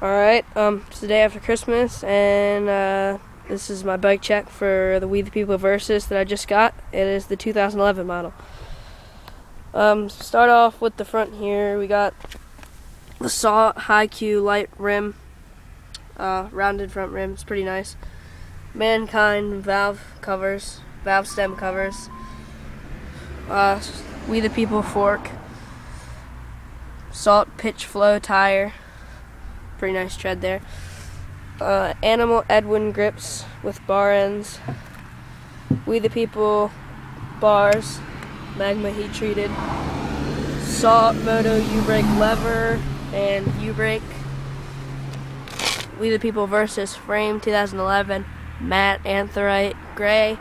Alright, it's the day after Christmas, and this is my bike check for the We the People Versys that I just got. It is the 2011 model. Start off with the front here. We got the Salt Hi-Q light rim, rounded front rim. It's pretty nice. Mankind valve stem covers. We the People fork. Salt pitch flow tire. Pretty nice tread there. Animal Edwin grips with bar ends. We the People bars, magma heat treated. Salt Moto U-brake lever and U-brake. We the People Versys frame 2011 matte anthrite gray,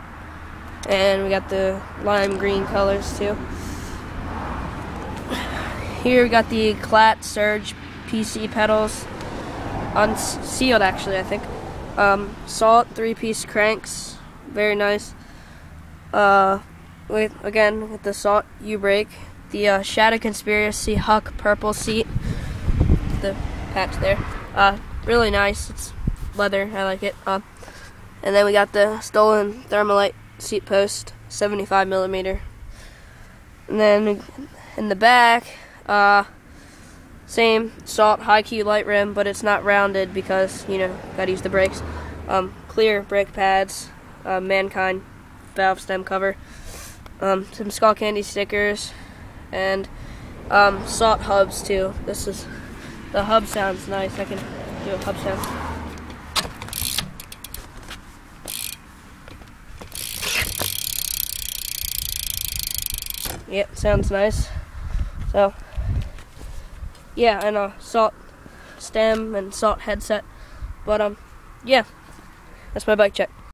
and we got the lime green colors too. Here we got the Clat Surge PC pedals. Unsealed actually, I think. Salt 3-piece cranks, very nice. With the Salt U-brake, the Shadow Conspiracy Huck purple seat, the patch there, really nice. It's leather, I like it. And then we got the Stolen Thermalite seat post, 75mm. And then in the back, same Salt Hi-Q light rim, but it's not rounded because, gotta use the brakes. Clear brake pads, Mankind valve stem cover, some Skullcandy stickers, and Salt hubs too. The hub sounds nice. I can do a hub sound. Yep, sounds nice. So yeah, and a Salt stem and Salt headset. But yeah, that's my bike check.